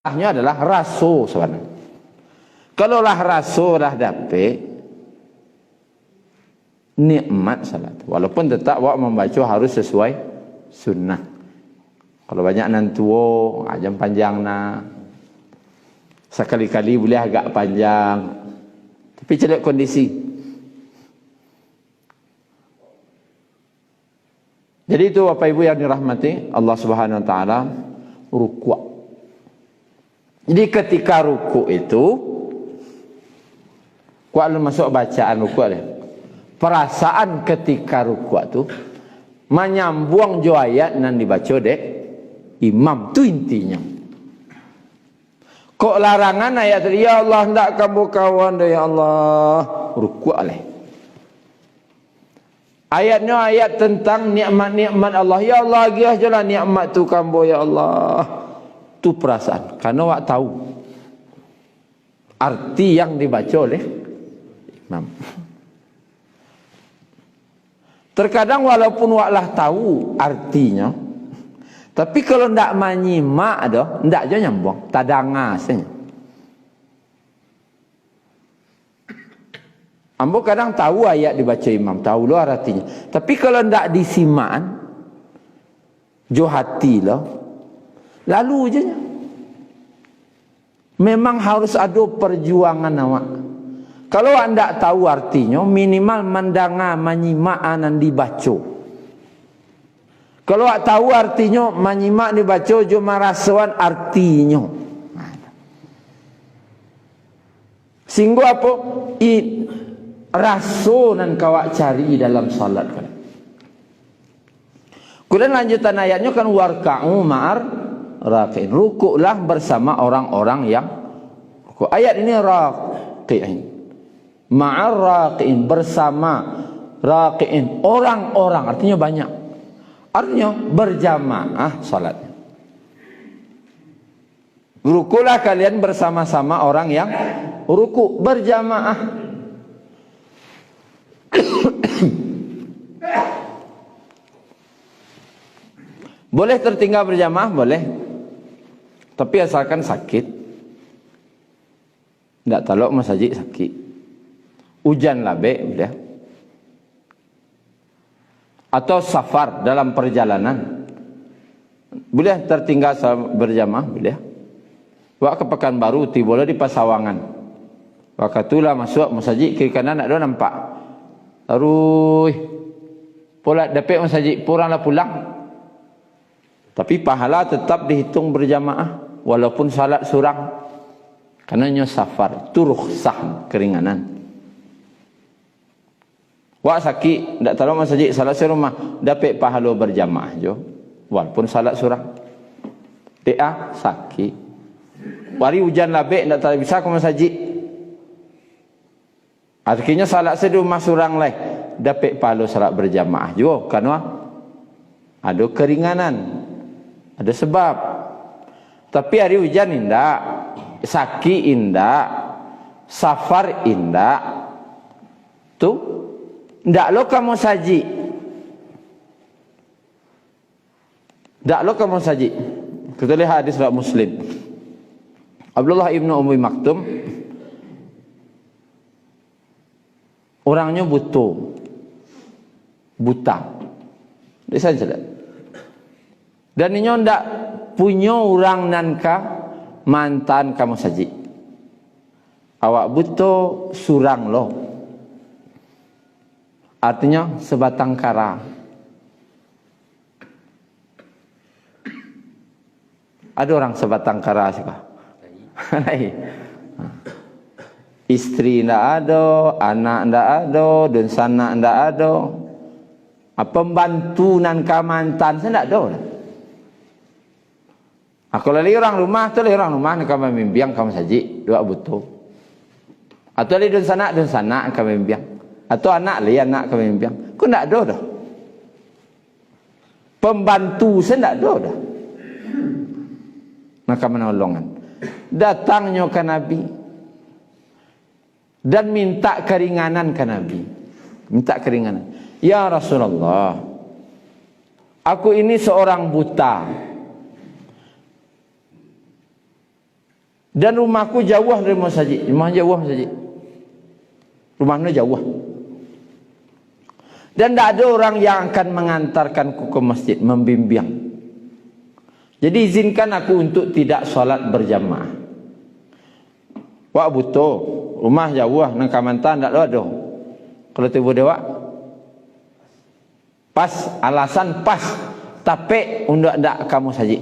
adalah raso sebenarnya. Kalau lah raso dah dapat nikmat salat. Walaupun tetap awak membaca harus sesuai sunnah. Kalau banyak nantuo, jam panjang na. Sekali-kali boleh agak panjang. Tapi celak kondisi. Jadi itu Bapak Ibu yang dirahmati Allah Subhanahu wa taala, rukuk. Jadi ketika ruku itu, kalau masuk bacaan ruku dia, perasaan ketika ruku itu menyambung jo ayat nan dibaca dek imam, tu intinya. Kok larangan ayat tadi, ya Allah hendak kamu kawan ya Allah, ruku alih. Ayatnya ayat tentang nikmat-nikmat Allah. Ya Allah giah jelah nikmat tu kamu ya Allah. Tu perasaan, karena awak tahu arti yang dibaca oleh imam. Terkadang walaupun awak lah tahu artinya, tapi kalau ndak menyimak dah, ndak je nyambung, tadanga saja. Ambo kadang tahu ayat dibaca imam, tahu lo artinya. Tapi kalau ndak disimak, jo hati lo, lalu je. Memang harus ada perjuangan awak. Kalau awak ndak tahu artinya, minimal mendengar, menyimak anan dibaca. Kalau awak tahu artinya, menyimak dibaca, jo merasakan artinya. Sehingga apa? Raso nan kawak cari dalam salat kan. Kemudian lanjutan ayatnya kan warka'u ma'ar raqi'in. Rukuklah bersama orang-orang yang rukuk. Ayat ini raqi'in. Ma'ar raqi'in, bersama raqi'in, orang-orang, artinya banyak. Artinya berjamaah salatnya. Rukuklah kalian bersama-sama orang yang rukuk berjamaah. Boleh tertinggal berjamaah, boleh. Tapi asalkan sakit. Tidak talok masjid sakit. Hujan labe, udah. Atau safar dalam perjalanan. Boleh tertinggal berjamaah, boleh. Wak ke Pekanbaru, tiba di Pasawangan. Wakatulah masuk masjid kiri kanan ada nampak. Aruh, pola dapat masjid, puranglah pulang. Tapi pahala tetap dihitung berjamaah walaupun salat surang. Karenanya safar itu rukhsah, keringanan. Wak sakit ndak tahu masjid salat serumah dapat pahala berjamaah jo walaupun salat surang. Dia sakit. Wari hujan labek ndak tahu bisa ke masjid. Artinya salat serumah surang leh dapat pahala salat berjamaah jo karena ada keringanan. Ada sebab. Tapi hari hujan indak, sakit indak, safar indak. Tu ndak lo kamu saji. Ndak lo kamu saji. Kita lihat hadis riwayat Muslim. Abdullah ibnu Ummi Maktum orangnya buta. Dia saja. Dan ini ndak punya orang nanka mantan kamu saji. Awak butuh surang lo. Artinya sebatang kara. Ada orang sebatang kara siapa? Istri ndak ada, anak ndak ada, dan sanak ndak ada. Pembantu nanka mantan saya ndak ada. Aku lali orang rumah tu lali orang rumah nak kami membiang kamu saji dua butuh. Atau lali don sana kami membiang. Atau anak kami membiang. Kau nak ada dah. Pembantu saya nak ada dah. Maka menolongan. Datangnya ke Nabi dan minta keringanan ke Nabi. Minta keringanan. Ya Rasulullah, aku ini seorang buta. Dan rumahku jauh dari masjid. Rumah jauh masjid. Rumahnya jauh. Dan tidak ada orang yang akan mengantarkanku ke masjid, membimbing. Jadi izinkan aku untuk tidak solat berjamaah. Wak butuh, rumah jauh, nang Kamantan tak ada. Kalau tiba dewa, pas, alasan pas, tapi undak ndak kamu saja.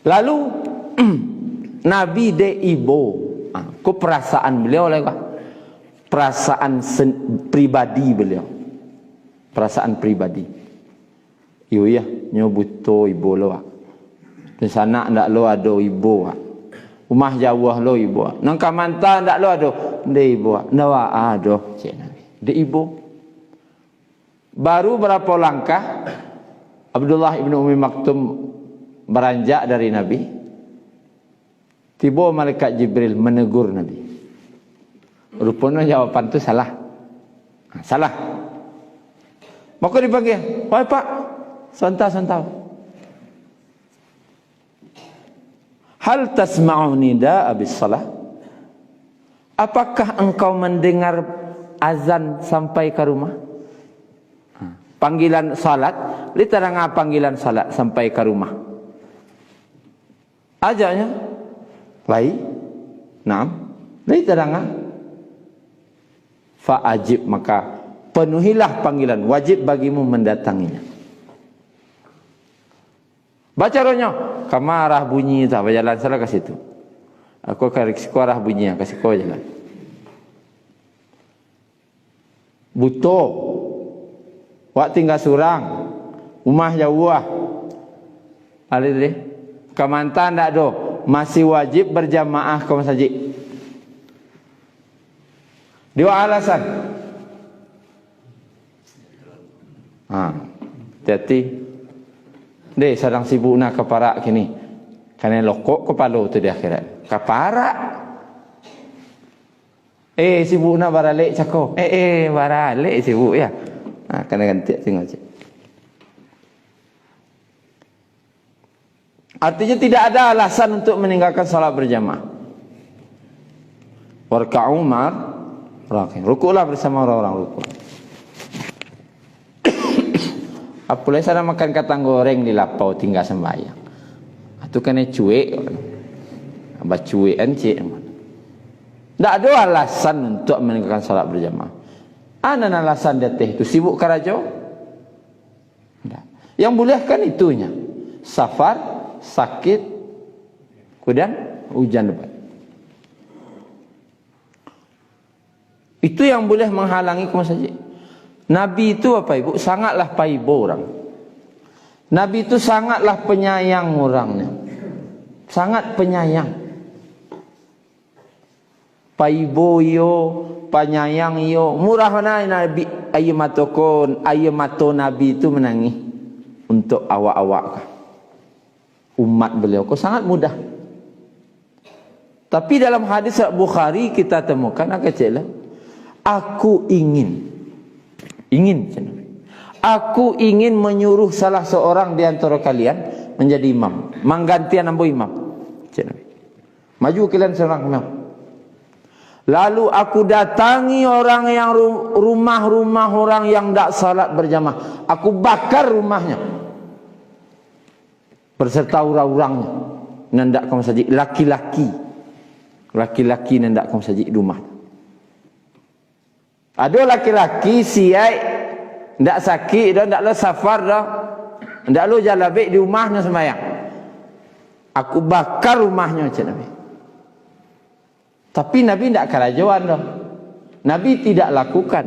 Lalu Nabi de ibo, ku perasaan beliau lewat, perasaan pribadi beliau, perasaan pribadi. Yo ya, nyobuto ibo lo. Di sana ndak lo ada ibo. Rumah jauh lo ibu. Nang Kamantan ndak lo ada. De ibu. Nawa ada cik Nabi. De ibu. Baru berapa langkah Abdullah ibn Umi Maktum beranjak dari Nabi. Tiba malaikat Jibril menegur Nabi. Rupanya jawapan itu salah. Salah. Maka dipanggil, "Wahai Pak, santau. Hal tasma'u nida abis salah? Apakah engkau mendengar azan sampai ke rumah? Panggilan salat, literang panggilan salat sampai ke rumah. Ajaknya, lai, naam, literang fa'ajib, maka penuhilah panggilan, wajib bagimu mendatanginya. Baca rohnya, kamarah bunyi tak berjalan salah ke situ. Aku akan risiko arah bunyi, kasih kau jalan. Butuh, wak tinggal surang, rumah jauh. Alih deh, Kamantan tak ada, masih wajib berjamaah ke masjid. Dua alasan. Hati-hati. Deh, sedang sibuk nak keparak kini. Karena lokok kepala tu di akhirat. Keparak. Sibuk nak baralik cakap. Baralik sibuk ya. Kena ganti tengok cik. Artinya tidak ada alasan untuk meninggalkan salat berjamaah. Warka'u mar rakin. Rukuklah bersama orang-orang rukuk. Apalagi sana makan kacang goreng di lapau tinggal sembahyang. Itu kena cuek. Abah cuek encik. Tak ada alasan untuk meninggalkan salat berjamaah. Ada alasan dia itu sibuk karajo. Yang bolehkan itunya. Safar, sakit, kemudian hujan lebat. Itu yang boleh menghalangi ke masjid. Nabi itu apa ibu? Sangatlah paibo orang. Nabi itu sangatlah penyayang orangnya. Sangat penyayang. Paibo yo, penyayang yo. Murah mana Nabi ayamato Nabi itu menangis untuk awak-awak umat beliau. Kok sangat mudah. Tapi dalam hadis Bukhari kita temukan agak aku aku ingin menyuruh salah seorang di antara kalian menjadi imam, menggantian ambo imam. Maju kalian seorang imam. Lalu aku datangi orang yang rumah-rumah orang yang tidak salat berjamaah. Aku bakar rumahnya berserta orang-orangnya. Nendak ke masjid, laki-laki nendak ke masjid di rumah. Ada laki-laki siai ndak sakit dah, ndak lo safar dah, ndak lo jalabik di rumahnya sembahyang. Aku bakar rumahnya cik Nabi. Tapi Nabi ndak kerajuan dah. Nabi tidak lakukan.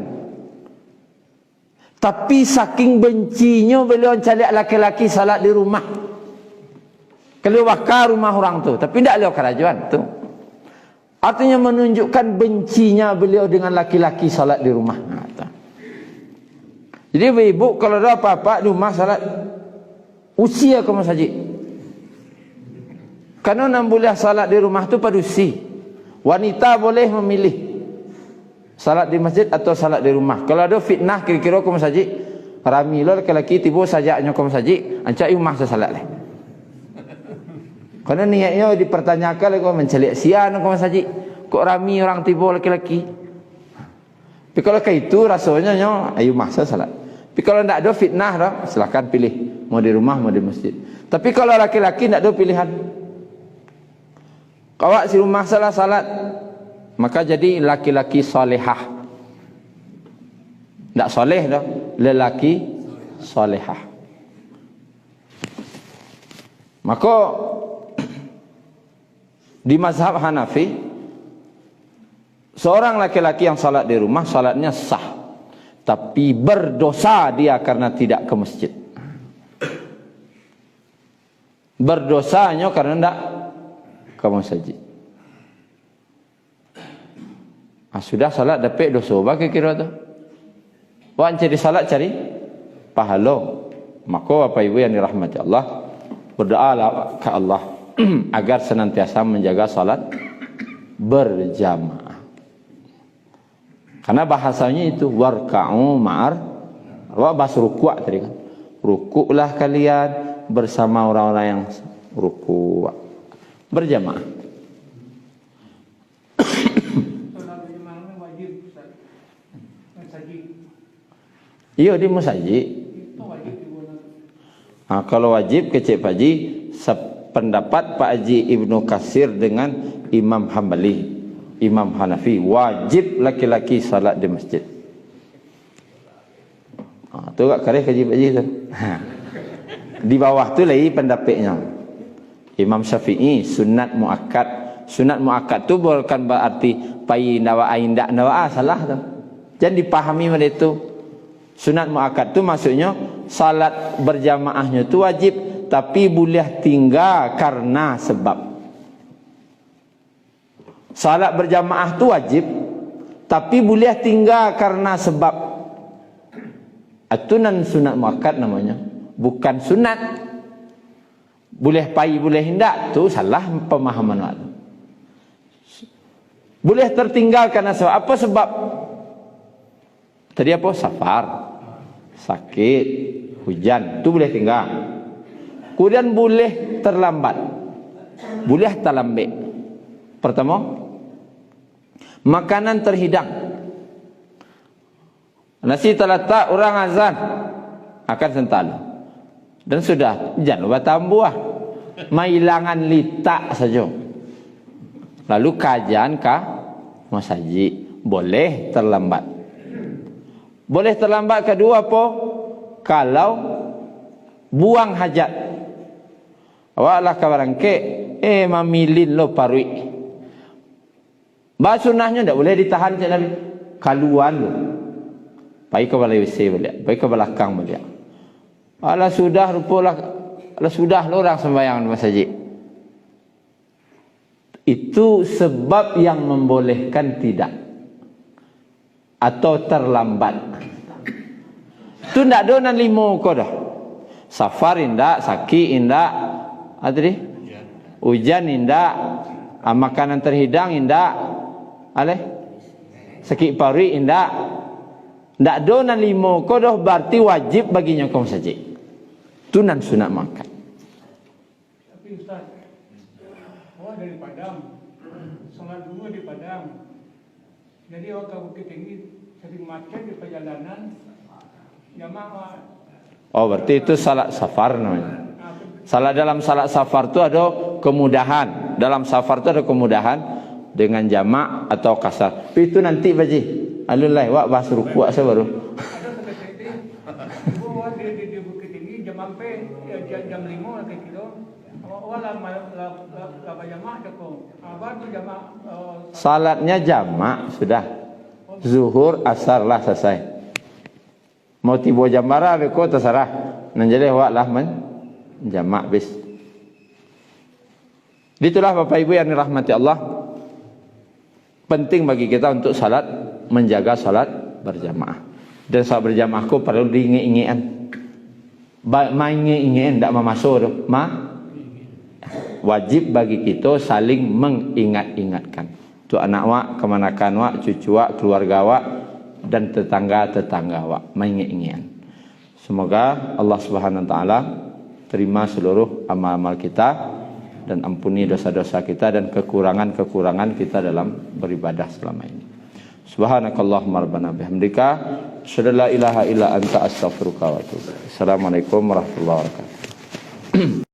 Tapi saking bencinya beliau cari laki-laki salat di rumah. Kalau bakar rumah orang tu, tapi ndak beliau kerajuan tu. Artinya menunjukkan bencinya beliau dengan laki-laki salat di rumah. Jadi ibu kalau ada apa-apa di rumah salat, usia ke masjid. Karena nak boleh salat di rumah tu padusi. Wanita boleh memilih salat di masjid atau salat di rumah. Kalau ada fitnah kira-kira ke masjid, rami lo laki-laki tiba sajaknya ke masjid, ancak rumah saya salat leh. Karena niatnya dipertanyakan kok mencelik sian kok Mas Haji. Kok rami orang tiba laki-laki. Tapi kalau kayak itu rasanya ayo masa salat. Tapi kalau tidak ada fitnah dah, silakan pilih mau di rumah mau di masjid. Tapi kalau laki-laki tidak ada pilihan. Kawak si rumah salat, maka jadi laki-laki solehah. Tak soleh dah, lelaki solehah. Maka di mazhab Hanafi, seorang laki-laki yang salat di rumah, salatnya sah, tapi berdosa dia karena tidak ke masjid. Berdosanya karena tidak ke masjid. Sudah salat dapat dosa, bagaimana kira tu? Wan cari salat cari pahala. Maka Bapak Ibu yang dirahmati Allah, berdoalah ke Allah agar senantiasa menjaga salat berjamaah. Karena bahasanya itu warka'u ma'ar bahasa ruku' tadi kan. Rukuklah kalian bersama orang-orang yang ruku' berjamaah. Iya di musajid. Kalau wajib kecil Pak Haji, sependapat Pak Haji Ibnu Katsir dengan Imam Hambali, Imam Hanafi, wajib laki-laki salat di masjid. Tu kat kareh kaji Pak Haji tu. Di bawah tu lagi pendapatnya. Imam Syafi'i sunat muakkad. Sunat muakkad tu bukan berarti pai nawa indak nawa salah tu. Jangan dipahami macam itu. Sunat muakkad tu maksudnya salat berjamaahnya tu wajib, tapi boleh tinggal karena sebab. Salat berjamaah tu wajib, tapi boleh tinggal karena sebab. Itu nan sunat muakkad namanya, bukan sunat. Boleh pai boleh hindak tu salah pemahaman itu. Boleh tertinggal karena sebab. Apa sebab? Tadi apa? Safar, sakit, hujan, tu boleh tinggal. Kemudian boleh terlambat, boleh terlambat. Pertama, makanan terhidang. Nasi terletak orang azan akan sental. Dan sudah, jangan lupa tambah. Mailangan litak saja. Lalu kajian ke masjid, boleh terlambat. Boleh terlambat kedua apa? Kalau buang hajat. Awaklah kabarangke, mamilin lo parui. Bah sunnahnya tak boleh ditahan cak Nabi. Kaluan lo. Baik ke balai WC balik, baik ke belakang balik. Alah sudah rupalah, alah sudah lo orang sembahyang di masjid. Itu sebab yang membolehkan tidak. Atau terlambat. Tu ndak ada nan limo ko dah. Safar indak, sakit indak, adri? Hujan indak, makanan terhidang indak, aleh? Sakit pari indak. Ndak ada nan limo ko dah berarti wajib baginya kau masjid. Tu nan sunat makan. Tapi Ustaz, dari Padang, salat dulu di Padang. Jadi orang ke Bukit Tinggi sering macet di perjalanan jamaah. Oh berarti itu salat safar namanya. Salat dalam salat safar itu ada kemudahan. Dalam safar itu ada kemudahan dengan jamak atau kasar. Tapi itu nanti baji. Alulai wak bahas ruku' saya baru. Ada seperti itu. Di Bukit Tinggi jam sampai jam 5 kayak gitu. Salatnya jamak sudah. Zuhur asar lah selesai. Mau tiba jam berapa beko terserah. Nanjale awak lah jamak bis. Itulah Bapak Ibu yang dirahmati Allah. Penting bagi kita untuk salat, menjaga salat berjamaah. Dan salat berjamaah ku perlu diingat-ingat. Main ingat tidak memasuk tu. Wajib bagi kita saling mengingat-ingatkan. Tu anak wak, kemanakan wak, cucu wak, keluarga wak, dan tetangga-tetangga wak. Mengingat-ingat. Semoga Allah Subhanahu Wa Taala terima seluruh amal-amal kita. dan ampuni dosa-dosa kita dan kekurangan-kekurangan kita dalam beribadah selama ini. Subhanakallahumma rabbana bihamdika asyhadu an la ilaha illa anta astaghfiruka wa atubu ilaik. Assalamualaikum warahmatullahi wabarakatuh.